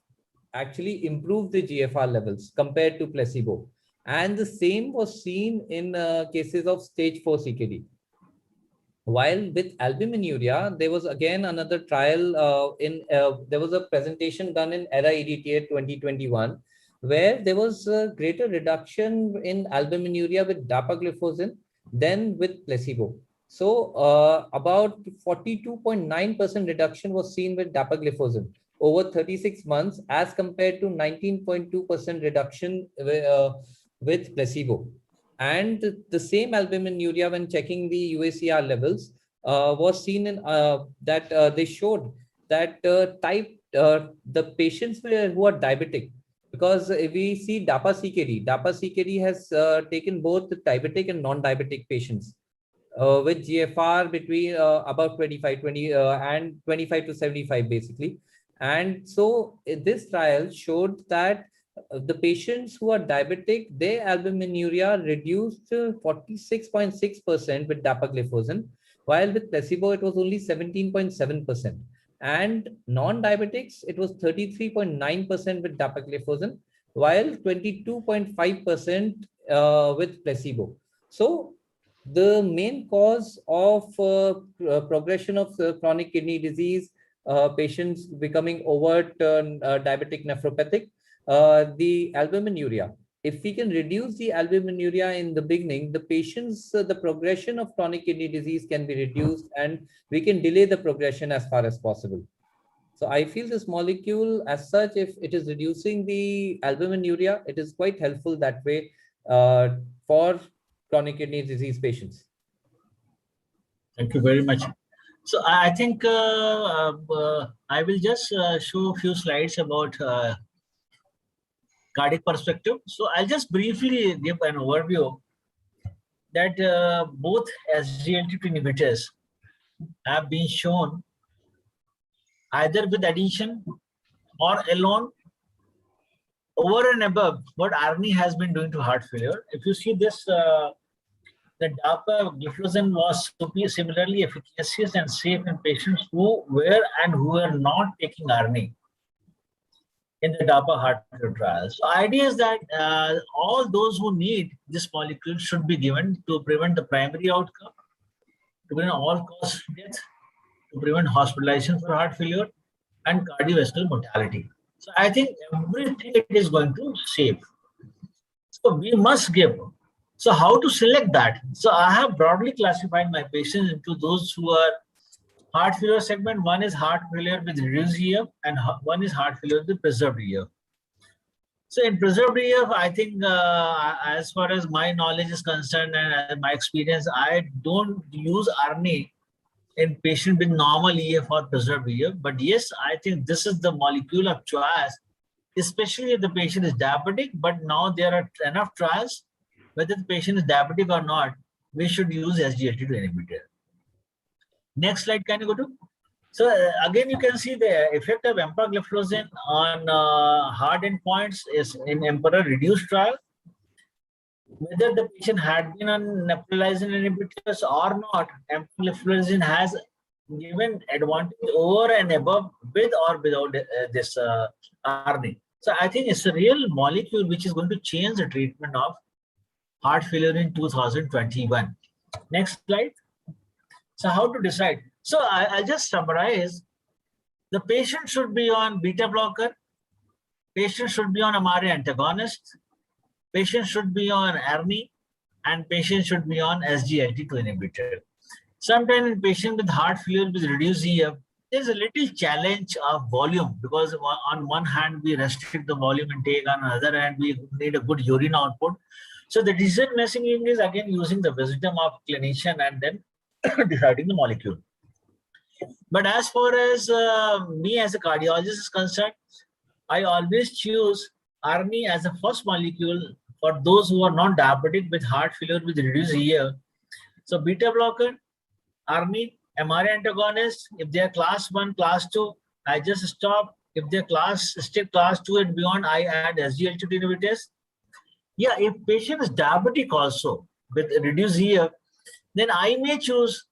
actually improved the GFR levels compared to placebo. And the same was seen in cases of stage 4 CKD. While with albuminuria, there was again another trial there was a presentation done in ERA EDTA 2021, where there was a greater reduction in albuminuria with dapagliflozin than with placebo. So about 42.9% reduction was seen with dapagliflozin over 36 months as compared to 19.2% reduction with placebo. And the same albuminuria, when checking the UACR levels, was seen in that they showed that the patients who are diabetic, because if we see DAPA-CKD has taken both the diabetic and non-diabetic patients with GFR between about 25 and 25 to 75 basically. And so this trial showed that the patients who are diabetic, their albuminuria reduced 46.6% with dapagliflozin, while with placebo it was only 17.7%. And non-diabetics, it was 33.9% with dapagliflozin, while 22.5% with placebo. So the main cause of progression of chronic kidney disease, patients becoming overt diabetic nephropathic, the albuminuria. If we can reduce the albuminuria in the beginning, the patients, the progression of chronic kidney disease can be reduced and we can delay the progression as far as possible. So I feel this molecule as such, if it is reducing the albuminuria, it is quite helpful that way for chronic kidney disease patients. Thank you very much. So I think I will just show a few slides about cardiac perspective. So I'll just briefly give an overview that both SGLT2 inhibitors have been shown either with addition or alone over and above what ARNI has been doing to heart failure. If you see this, the dapagliflozin was similarly efficacious and safe in patients who were and who were not taking ARNI in the DAPA heart failure trials. So idea is that all those who need this molecule should be given to prevent the primary outcome, to prevent all-cause death, to prevent hospitalization for heart failure and cardiovascular mortality. So I think everything it is going to save. So we must give. So how to select that? So I have broadly classified my patients into those who are heart failure segment. One is heart failure with reduced EF and one is heart failure with preserved EF. So in preserved EF, I think as far as my knowledge is concerned and my experience, I don't use RNA in patient with normal EF or preserved EF. But yes, I think this is the molecule of choice, especially if the patient is diabetic. But now there are enough trials, whether the patient is diabetic or not, we should use SGLT2 inhibitor. Next slide, can you go to? So again, you can see the effect of empagliflozin on hard endpoints is in Emperor reduced trial. Whether the patient had been on neprilysin inhibitors or not, empagliflozin has given advantage over and above with or without this RNA. So I think it's a real molecule which is going to change the treatment of heart failure in 2021. Next slide. So how to decide? So I'll just summarize. The patient should be on beta blocker. Patient should be on MRA antagonist. Patient should be on ARNI. And patient should be on SGLT2 inhibitor. Sometimes in patient with heart failure with reduced EF, there's a little challenge of volume because on one hand, we restrict the volume intake, on the other hand, we need a good urine output. So the decision making is again using the wisdom of clinician and then deciding the molecule. But as far as me as a cardiologist is concerned, I always choose ARNI as the first molecule for those who are non-diabetic with heart failure with reduced EF. So beta blocker, ARNI, MRA antagonist, if they are class 1, class 2, I just stop. If they're still class 2 and beyond, I add SGLT2 inhibitors. Yeah, if patient is diabetic also with reduced EF, then I may choose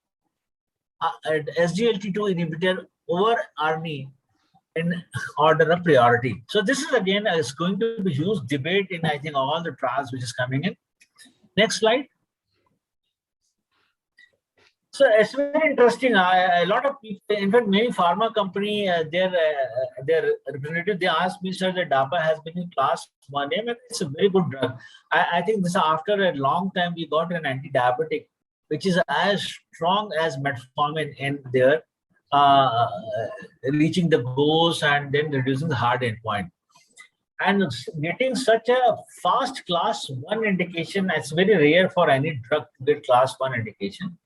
SGLT2 inhibitor over ARNI in order of priority. So this is again is going to be huge debate in I think all the trials which is coming in. Next slide. So it's very interesting. A lot of people, in fact, many pharma company, their representative, they asked me, sir, that DAPA has been in class 1A, and it's a very good drug. I think this after a long time we got an anti-diabetic, which is as strong as metformin in their reaching the goals and then reducing the hard endpoint. And getting such a fast class 1 indication, it's very rare for any drug to get class 1 indication.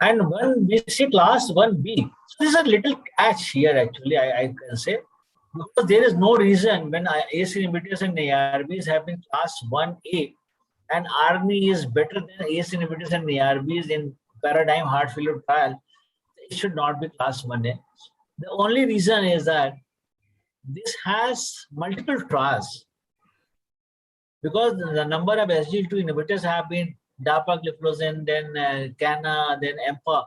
And when we see class 1B, so there's a little catch here actually, I can say, because there is no reason when ACE inhibitors and ARBs have been class 1A and ARNI is better than ACE inhibitors and ARBs in paradigm heart failure trial, it should not be class 1A. The only reason is that this has multiple trials because the number of SGLT2 inhibitors have been dapagliflozin, then CANA, then EMPA.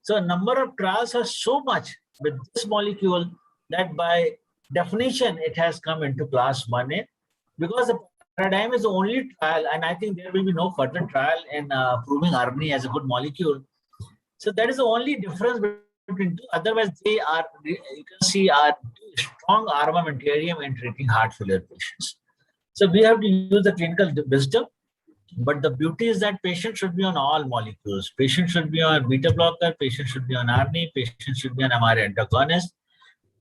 So number of trials are so much with this molecule that by definition it has come into class 1A because the paradigm is the only trial, and I think there will be no further trial in proving ARNI as a good molecule. So that is the only difference between two. Otherwise, they are, you can see, are strong armamentarium in treating heart failure patients. So we have to use the clinical wisdom. But the beauty is that patient should be on all molecules. Patient should be on beta blocker, patient should be on ARNI, patient should be on MRA antagonist,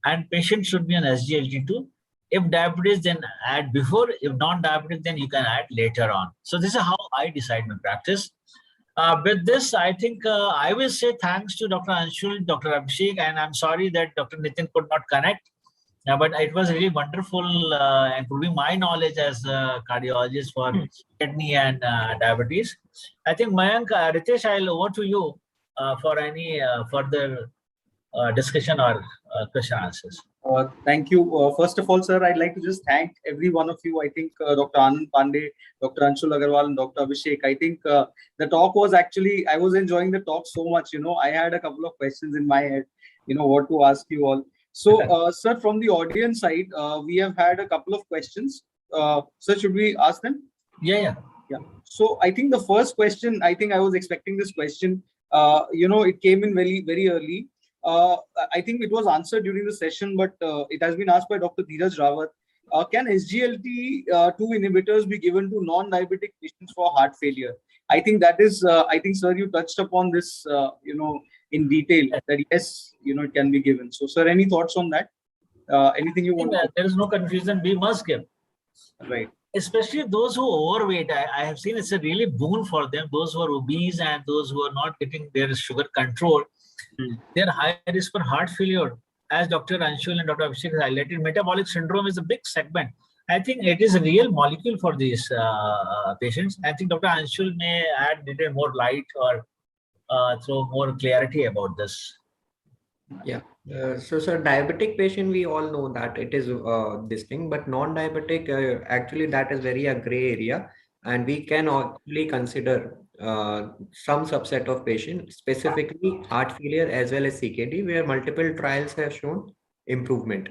and patient should be on SGLT2. If diabetes, then add before. If non-diabetic, then you can add later on. So this is how I decide my practice. With this, I think I will say thanks to Dr. Anshul, Dr. Abhishek, and I'm sorry that Dr. Nitin could not connect. But it was really wonderful improving my knowledge as a cardiologist for kidney and diabetes. I think Mayank, Ritesh, I'll over to you for any further discussion or question answers. Thank you. First of all, sir, I'd like to just thank every one of you. I think Dr. Anand Pandey, Dr. Anshul Agarwal, and Dr. Abhishek. I think the talk was actually, I was enjoying the talk so much. I had a couple of questions in my head, what to ask you all. So, sir, from the audience side, we have had a couple of questions. Sir, should we ask them? Yeah. So, I think the first question, I think I was expecting this question. It came in very, very early. I think it was answered during the session, but it has been asked by Dr. Dheeraj Rawat. Can SGLT2 inhibitors be given to non-diabetic patients for heart failure? I think that is, I think, sir, you touched upon this, in detail, that yes, it can be given. So, sir, any thoughts on that? Anything you want to? There is no confusion. We must give. Right. Especially those who are overweight. I have seen it's a really boon for them. Those who are obese and those who are not getting their sugar control, they're high risk for heart failure. As Dr. Anshul and Dr. Abhishek highlighted, metabolic syndrome is a big segment. I think it is a real molecule for these patients. I think Dr. Anshul may add little more light or throw more clarity about this. Yeah. So, sir, diabetic patient, we all know that it is this thing, but non-diabetic, actually, that is very a gray area, and we can actually consider some subset of patients, specifically heart failure as well as CKD, where multiple trials have shown improvement.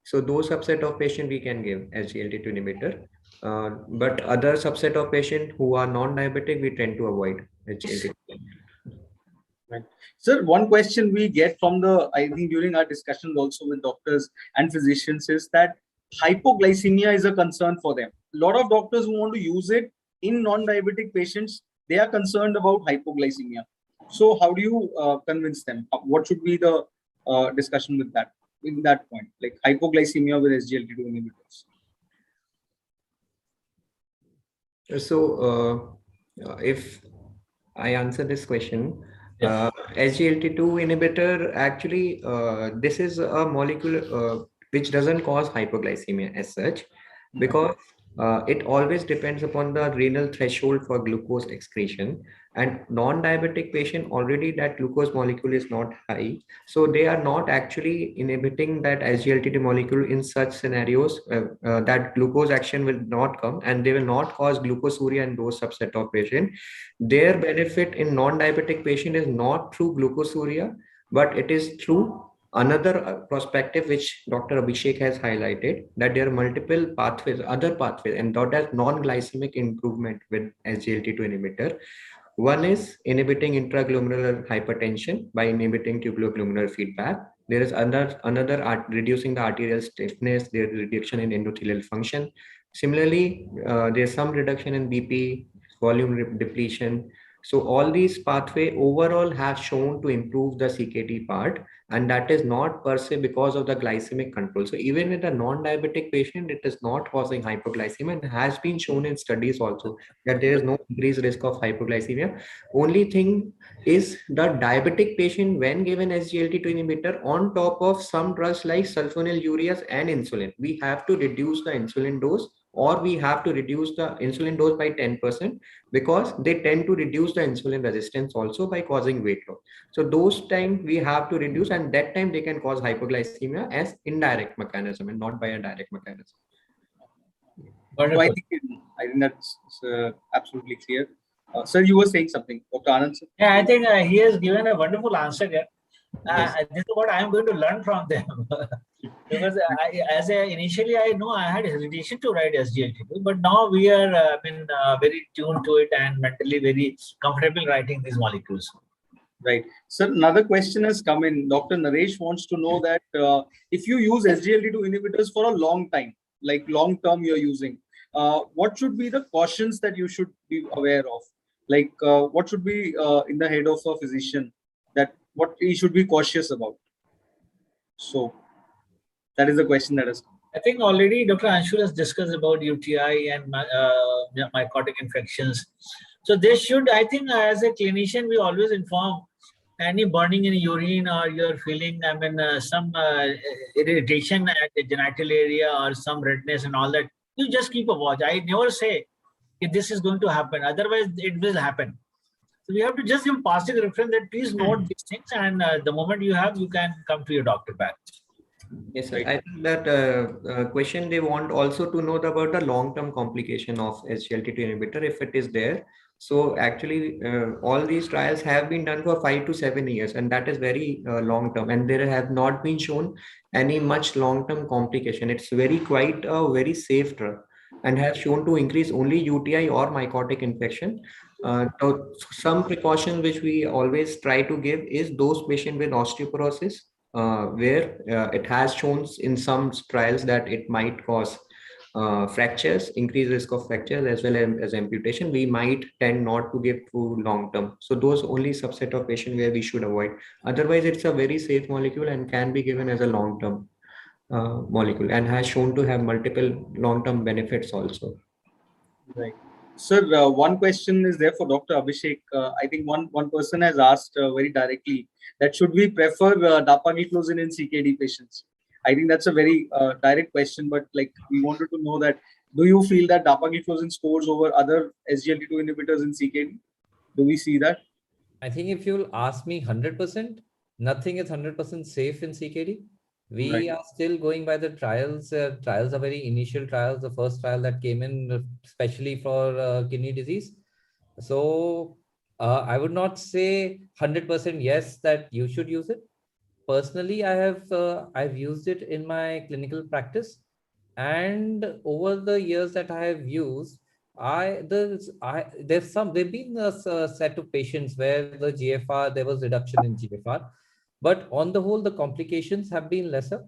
So those subset of patient we can give SGLT2 inhibitor, but other subset of patient who are non-diabetic, we tend to avoid SGLT2 inhibitor. Right. Sir, one question we get from I think during our discussions also with doctors and physicians is that hypoglycemia is a concern for them. A lot of doctors who want to use it in non-diabetic patients, they are concerned about hypoglycemia. So how do you convince them? What should be the discussion with that, in that point, like hypoglycemia with SGLT2 inhibitors? So if I answer this question, SGLT2 inhibitor, actually, this is a molecule which doesn't cause hypoglycemia as such, because it always depends upon the renal threshold for glucose excretion, and non-diabetic patient already that glucose molecule is not high, so they are not actually inhibiting that SGLT2 molecule in such scenarios that glucose action will not come, and they will not cause glucosuria in those subset of patient. Their benefit in non-diabetic patient is not through glucosuria, but it is through another perspective which Dr. Abhishek has highlighted, that there are multiple pathways, other pathways, and that has non-glycemic improvement with SGLT2 inhibitor. One is inhibiting intraglomerular hypertension by inhibiting tubuloglomerular feedback. There is another reducing the arterial stiffness. There is reduction in endothelial function. Similarly, there is some reduction in BP, volume depletion. So all these pathway overall have shown to improve the CKD part, and that is not per se because of the glycemic control. So even in a non-diabetic patient, it is not causing hypoglycemia, and has been shown in studies also that there is no increased risk of hypoglycemia. Only thing is the diabetic patient, when given SGLT2 inhibitor on top of some drugs like sulfonylureas and insulin, we have to reduce the insulin dose, or we have to reduce the insulin dose by 10%, because they tend to reduce the insulin resistance also by causing weight loss. So those time we have to reduce, and that time they can cause hypoglycemia as indirect mechanism and not by a direct mechanism. So I think that's absolutely clear. Sir, you were saying something, Dr. Anand, sir? Yeah, I think he has given a wonderful answer here. This is what I am going to learn from them. Because initially I know I had hesitation to write SGLT2, but now we are very tuned to it and mentally very comfortable writing these molecules. Right. So another question has come in. Dr. Naresh wants to know that if you use SGLT2 inhibitors for a long time, like long term you're using, what should be the cautions that you should be aware of? Like what should be in the head of a physician, that what he should be cautious about? So that is the question that has come. I think already Dr. Anshul has discussed about UTI and mycotic infections. So they should, I think as a clinician, we always inform any burning in urine, or you're feeling, some irritation at the genital area or some redness and all that, you just keep a watch. I never say if this is going to happen, otherwise it will happen. So we have to just give positive reference that please note these things, and the moment you have, you can come to your doctor back. Yes, sir. I think that question they want also to know about the long-term complication of SGLT2 inhibitor if it is there. So actually, all these trials have been done for 5 to 7 years, and that is very long-term, and there have not been shown any much long-term complication. It's quite a very safe drug. and has shown to increase only UTI or mycotic infection. So some precautions which we always try to give is those patients with osteoporosis, where it has shown in some trials that it might cause fractures, increased risk of fractures as well as amputation. We might tend not to give through long term. So those only subset of patient where we should avoid. Otherwise, it's a very safe molecule and can be given as a long term molecule and has shown to have multiple long term benefits also. Right. Sir, one question is there for Dr. Abhishek. I think one person has asked very directly that should we prefer dapagliflozin in CKD patients? I think that's a very direct question, but like we wanted to know that do you feel that dapagliflozin scores over other SGLT2 inhibitors in CKD? Do we see that? I think if you'll ask me 100%, nothing is 100% safe in CKD. We Right. are still going by the trials. Trials are very initial trials. The first trial that came in, especially for kidney disease. So I would not say 100% yes that you should use it. Personally, I've used it in my clinical practice, and over the years that I have used, there've been a set of patients where the GFR, there was reduction in GFR, but on the whole the complications have been lesser.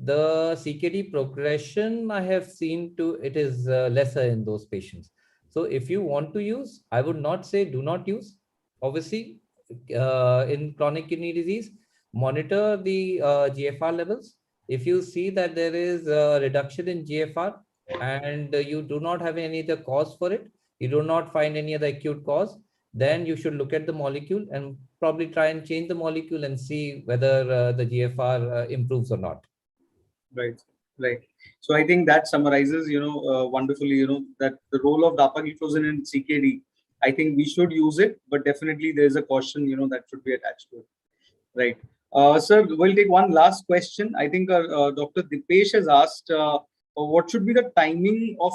The CKD progression I have seen to it is lesser in those patients. So if you want to use, I would not say do not use. Obviously, in chronic kidney disease, monitor the GFR levels. If you see that there is a reduction in GFR and you do not have any other cause for it, you do not find any other acute cause, then you should look at the molecule and probably try and change the molecule and see whether the GFR improves or not. Right, right. So I think that summarizes, wonderfully, that the role of dapagliflozin in CKD. I think we should use it, but definitely there is a caution, that should be attached to it. Right. Sir, we'll take one last question. I think Dr. Dipesh has asked, what should be the timing of,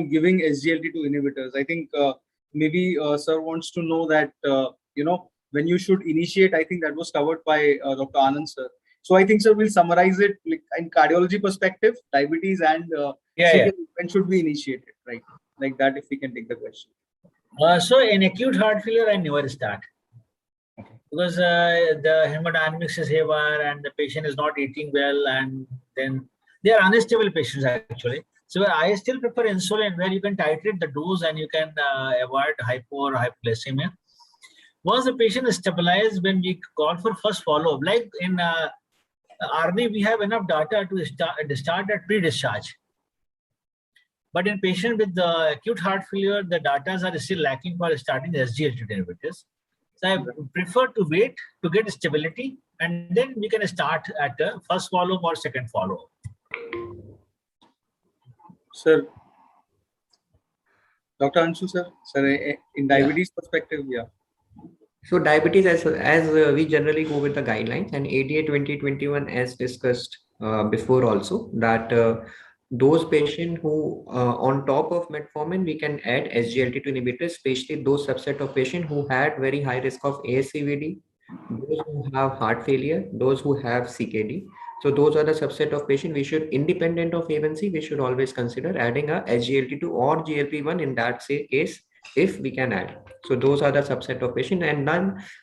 giving SGLT2 inhibitors? I think maybe sir wants to know that, when you should initiate. I think that was covered by Dr. Anand, sir. So I think, sir, we'll summarize it like, in cardiology perspective, diabetes and Yeah. when should we initiate it, right? Like that, if we can take the question. So in acute heart failure, I never start. Because the hemodynamics is haywire and the patient is not eating well, and then they are unstable patients actually. So I still prefer insulin, where you can titrate the dose and you can avoid hypo or hypoglycemia. Once the patient is stabilized, when we call for first follow-up, like in RNA, we have enough data to start at pre-discharge. But in patient with the acute heart failure, the data are still lacking for starting the SGLT2 inhibitors. So I prefer to wait to get stability, and then we can start at the first follow-up or second follow-up. Sir, Dr. Anshu, sir, in diabetes perspective, yeah. So diabetes, as we generally go with the guidelines, and ADA 2021 as discussed before also, that those patients who on top of metformin, we can add SGLT2 inhibitors, especially those subset of patients who had very high risk of ASCVD, those who have heart failure, those who have CKD. So those are the subset of patients we should, independent of A1C, we should always consider adding a SGLT2 or GLP-1 in that case, if we can add. So those are the subset of patient, and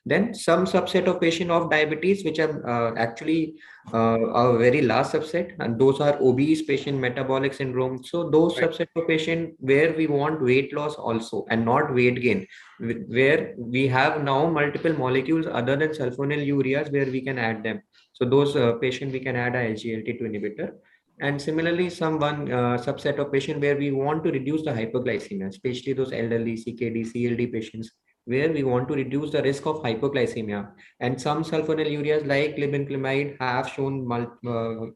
then some subset of patient of diabetes, which are actually a very large subset, and those are obese patient, metabolic syndrome. So those subset of patient where we want weight loss also and not weight gain, where we have now multiple molecules other than sulfonylureas where we can add them. So those patient we can add a SGLT2 inhibitor. And similarly, one subset of patient where we want to reduce the hypoglycemia, especially those elderly CKD, CLD patients, where we want to reduce the risk of hypoglycemia. And some sulfonylureas like glibenclamide have shown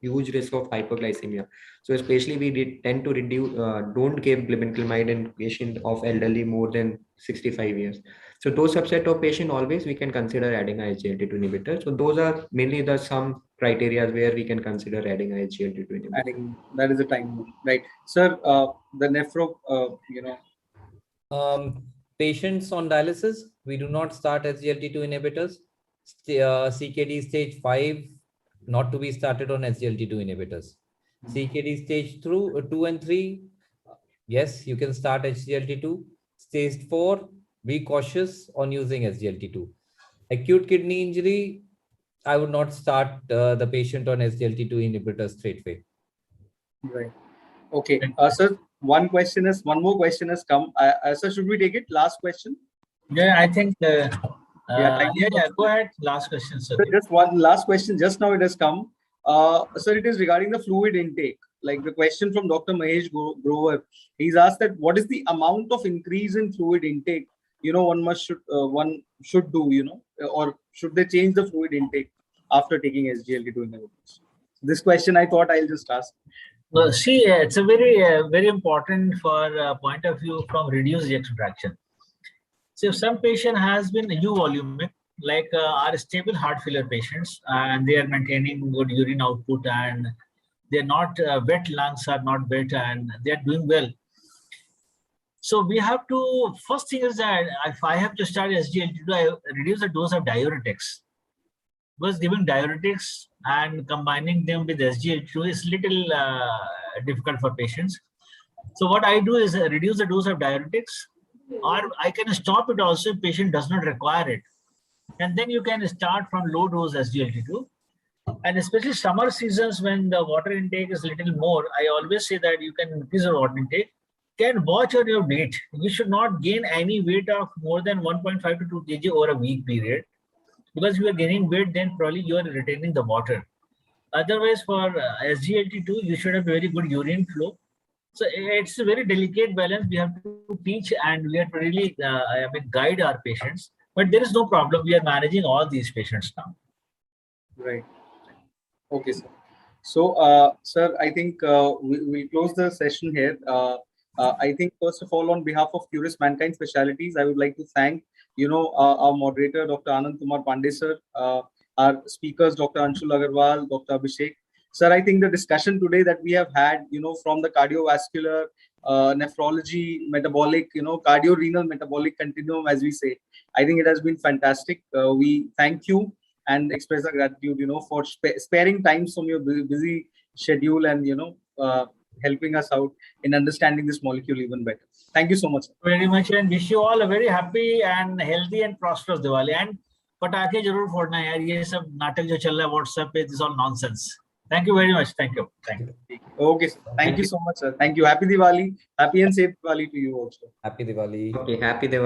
huge risk of hypoglycemia. So especially we tend to reduce, don't give glibenclamide in patient of elderly more than 65 years. So those subset of patient always we can consider adding a SGLT2 inhibitor. So those are mainly the some criteria where we can consider adding a SGLT2 inhibitor. Adding, that is the time, right? Sir, the nephro, Patients on dialysis, we do not start SGLT2 inhibitors. CKD stage 5, not to be started on SGLT2 inhibitors. CKD stage 2 and 3, yes, you can start SGLT2. Stage 4, be cautious on using SGLT2. Acute kidney injury, I would not start the patient on SGLT2 inhibitors straight away. Right. Okay. Sir, one more question has come. Sir, should we take it? Last question. Yeah, I think. Thank you. Yeah. Go ahead. Last question, sir. Sir, just one last question. Just now it has come. Sir, it is regarding the fluid intake. Like the question from Dr. Mahesh Grover. He's asked that what is the amount of increase in fluid intake? One should do. Or should they change the fluid intake after taking SGLT2 inhibitors? This question I thought I'll just ask. See, it's a very important for point of view from reduced ejection fraction. So if some patient has been euvolumic, like are stable heart failure patients, and they are maintaining good urine output, and they're not wet lungs are not wet, and they're doing well. So we have to, first thing is that if I have to start SGLT2, I reduce the dose of diuretics. Because giving diuretics and combining them with SGLT2 is little difficult for patients. So what I do is reduce the dose of diuretics, or I can stop it also if patient does not require it. And then you can start from low dose SGLT2. And especially summer seasons when the water intake is little more, I always say that you can increase your water intake. Can watch on your weight. You should not gain any weight of more than 1.5 to 2 kg over a week period. Because you are gaining weight, then probably you are retaining the water. Otherwise, for SGLT2, you should have very good urine flow. So it's a very delicate balance. We have to teach and we have to really guide our patients. But there is no problem. We are managing all these patients now. Right. Okay, sir. So, sir, I think we'll close the session here. I think first of all, on behalf of Curious Mankind Specialities, I would like to thank our moderator, Dr. Anand Kumar Pandey, sir, our speakers, Dr. Anshul Agarwal, Dr. Abhishek. Sir, I think the discussion today that we have had, from the cardiovascular, nephrology, metabolic, cardio-renal metabolic continuum, as we say, I think it has been fantastic. We thank you and express our gratitude, for sparing time from your busy schedule and, helping us out in understanding this molecule even better. Thank you so much. Very much, and wish you all a very happy and healthy and prosperous Diwali. And पटाखे जरूर फोड़ना है यार, ये सब नाटक जो चल रहा है WhatsApp पे, this is all nonsense. Thank you very much. Thank you. Okay, sir. Thank you so much, sir. Thank you. Happy Diwali. Happy and safe Diwali to you also. Happy Diwali. Okay, happy Diwali.